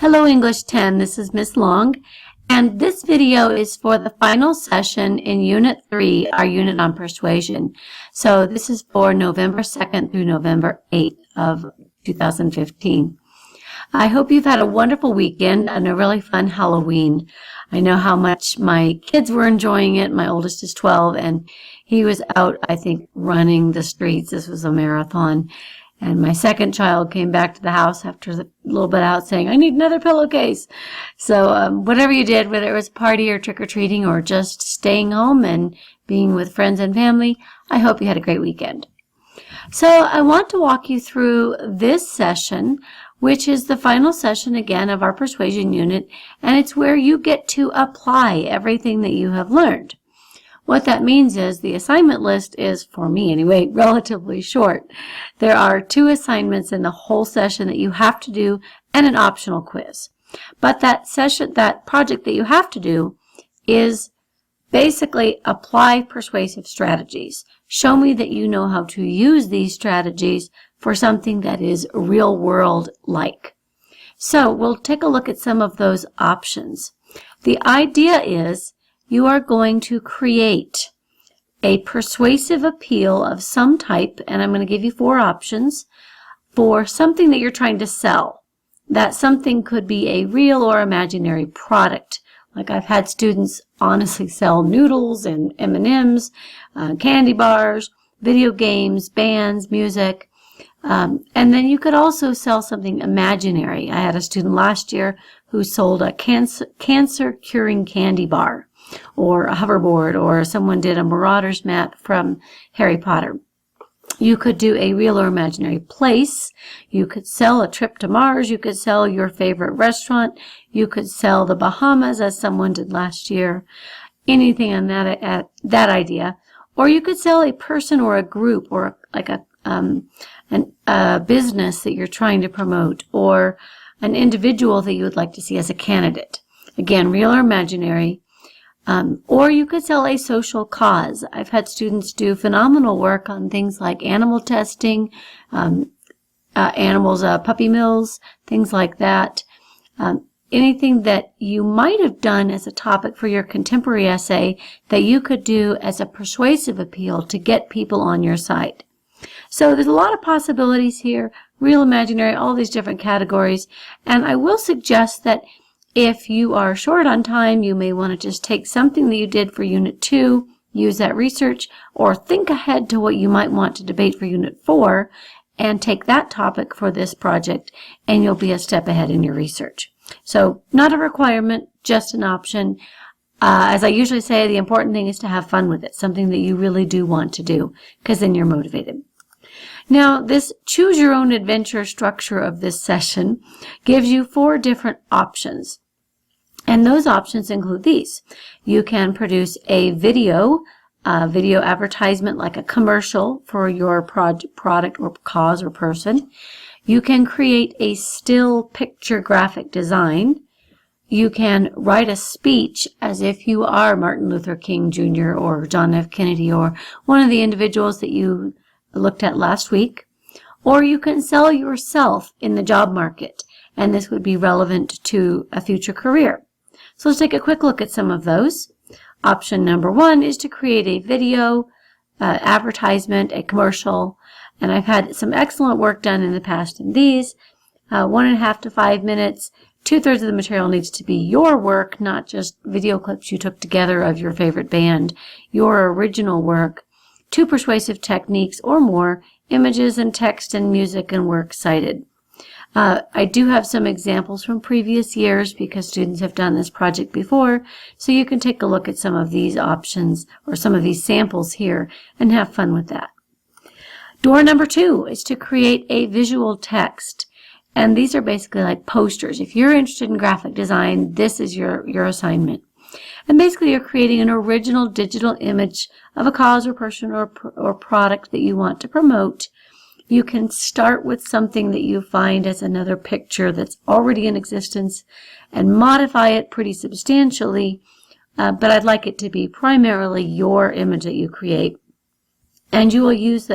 Hello English 10, this is Miss Long, and this video is for the final session in Unit 3, our unit on persuasion. So this is for November 2nd through November 8th of 2015. I hope you've had a wonderful weekend and a really fun Halloween. I know how much my kids were enjoying it. My oldest is 12, and he was out, I think, running the streets. This was a marathon. And my second child came back to the house after a little bit out saying, I need another pillowcase. So whatever you did, whether it was a party or trick-or-treating or just staying home and being with friends and family, I hope you had a great weekend. So I want to walk you through this session, which is the final session again of our persuasion unit, and it's where you get to apply everything that you have learned. What that means is the assignment list is, for me anyway, relatively short. There are 2 assignments in the whole session that you have to do and an optional quiz. But that project that you have to do is basically apply persuasive strategies. Show me that you know how to use these strategies for something that is real world like. So we'll take a look at some of those options. The idea is you are going to create a persuasive appeal of some type, and I'm going to give you 4 options for something that you're trying to sell. That something could be a real or imaginary product. Like I've had students honestly sell noodles and M&Ms, candy bars, video games, bands, music. And then you could also sell something imaginary. I had a student last year who sold a cancer-curing candy bar, or a hoverboard, or someone did a Marauders map from Harry Potter. You could do a real or imaginary place. You could sell a trip to Mars. You could sell your favorite restaurant. You could sell the Bahamas, as someone did last year. Anything on that idea. Or you could sell a person or a group, or like a business that you're trying to promote, or an individual that you would like to see as a candidate. Again, real or imaginary. Or you could sell a social cause. I've had students do phenomenal work on things like animal testing, animals, puppy mills, things like that. Anything that you might have done as a topic for your contemporary essay that you could do as a persuasive appeal to get people on your site. So there's a lot of possibilities here, real, imaginary, all these different categories. And I will suggest that if you are short on time, you may want to just take something that you did for Unit 2, use that research, or think ahead to what you might want to debate for Unit 4, and take that topic for this project, and you'll be a step ahead in your research. So not a requirement, just an option. As I usually say, the important thing is to have fun with it, something that you really do want to do, because then you're motivated. Now, this choose your own adventure structure of this session gives you 4 different options. And those options include these. You can produce a video advertisement like a commercial for your product or cause or person. You can create a still picture graphic design. You can write a speech as if you are Martin Luther King Jr. or John F. Kennedy or one of the individuals that you looked at last week. Or you can sell yourself in the job market, and this would be relevant to a future career. So let's take a quick look at some of those. Option number 1 is to create a video, advertisement, a commercial, and I've had some excellent work done in the past in these. 1.5 to 5 minutes. 2/3 of the material needs to be your work, not just video clips you took together of your favorite band, your original work. 2 persuasive techniques or more, images and text and music and works cited. I do have some examples from previous years because students have done this project before, so you can take a look at some of these options or some of these samples here and have fun with that. Door number 2 is to create a visual text, and these are basically like posters. If you're interested in graphic design, this is your assignment. And basically you're creating an original digital image of a cause or person or product that you want to promote. You can start with something that you find as another picture that's already in existence and modify it pretty substantially, but I'd like it to be primarily your image that you create. And you will use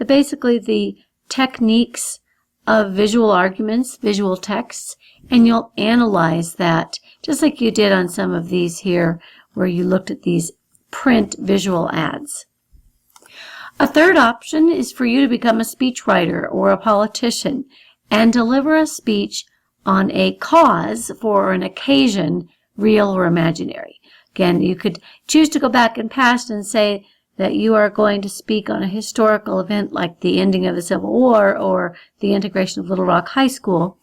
basically the techniques of visual arguments, visual texts, and you'll analyze that just like you did on some of these here where you looked at these print visual ads. A third option is for you to become a speechwriter or a politician and deliver a speech on a cause for an occasion, real or imaginary. Again, you could choose to go back in past and say that you are going to speak on a historical event like the ending of the Civil War or the integration of Little Rock High School,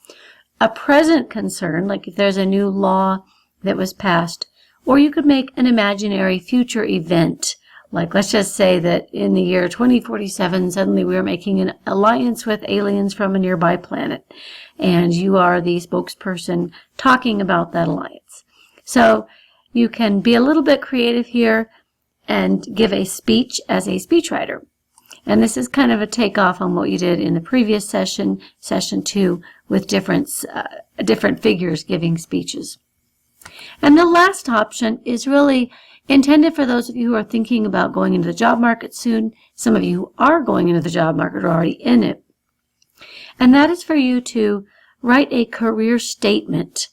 a present concern, like if there's a new law that was passed, or you could make an imaginary future event. Like, let's just say that in the year 2047, suddenly we're making an alliance with aliens from a nearby planet, and you are the spokesperson talking about that alliance. So you can be a little bit creative here and give a speech as a speechwriter. And this is kind of a takeoff on what you did in the previous session, session 2, with different figures giving speeches. And the last option is really intended for those of you who are thinking about going into the job market soon. Some of you who are going into the job market are already in it. And that is for you to write a career statement,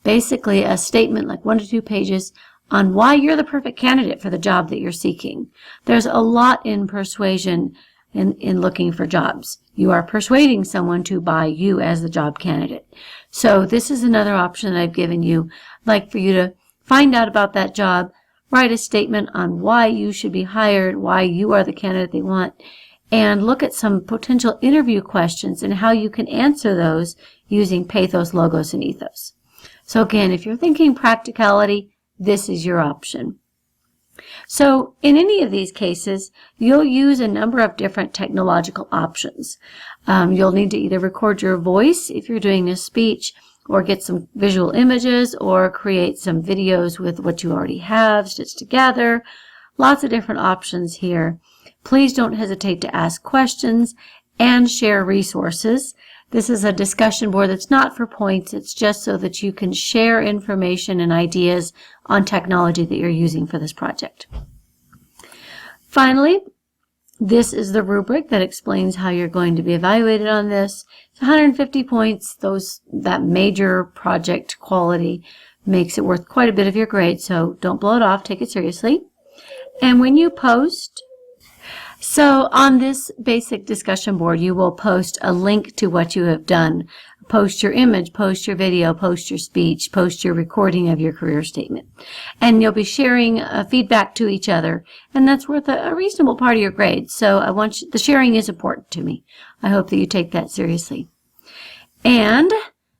basically a statement like 1 to 2 pages on why you're the perfect candidate for the job that you're seeking. There's a lot in persuasion in looking for jobs. You are persuading someone to buy you as the job candidate. So this is another option that I've given you, like for you to find out about that job, write a statement on why you should be hired, why you are the candidate they want, and look at some potential interview questions and how you can answer those using pathos, logos, and ethos. So again, if you're thinking practicality, this is your option. So in any of these cases, you'll use a number of different technological options. You'll need to either record your voice if you're doing a speech, or get some visual images, or create some videos with what you already have stitched together. Lots of different options here. Please don't hesitate to ask questions and share resources. This is a discussion board that's not for points. It's just so that you can share information and ideas on technology that you're using for this project. Finally, this is the rubric that explains how you're going to be evaluated on this. It's 150 points. That major project quality makes it worth quite a bit of your grade, so don't blow it off. Take it seriously. And when you post, so on this basic discussion board, you will post a link to what you have done. Post your image, post your video, post your speech, post your recording of your career statement. And you'll be sharing feedback to each other, and that's worth a reasonable part of your grade. So the sharing is important to me. I hope that you take that seriously. And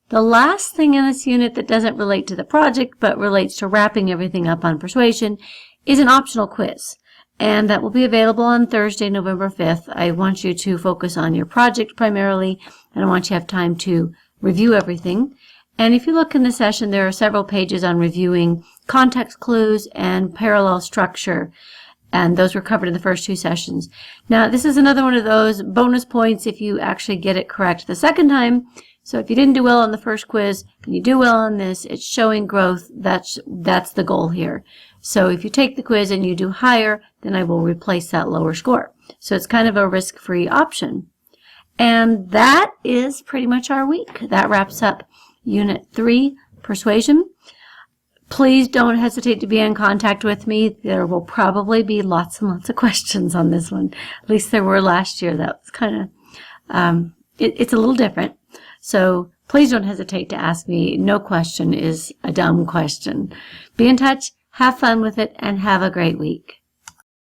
the last thing in this unit that doesn't relate to the project, but relates to wrapping everything up on persuasion, is an optional quiz. And that will be available on Thursday, November 5th. I want you to focus on your project primarily, and I want you to have time to review everything. And if you look in the session, there are several pages on reviewing context clues and parallel structure, and those were covered in the first 2 sessions. Now, this is another one of those bonus points if you actually get it correct the second time. So if you didn't do well on the first quiz and you do well on this, it's showing growth. That's the goal here. So if you take the quiz and you do higher, then I will replace that lower score. So it's kind of a risk-free option. And that is pretty much our week. That wraps up Unit 3, Persuasion. Please don't hesitate to be in contact with me. There will probably be lots and lots of questions on this one. At least there were last year. That was kind of, it's a little different. So please don't hesitate to ask me. No question is a dumb question. Be in touch. Have fun with it, and have a great week.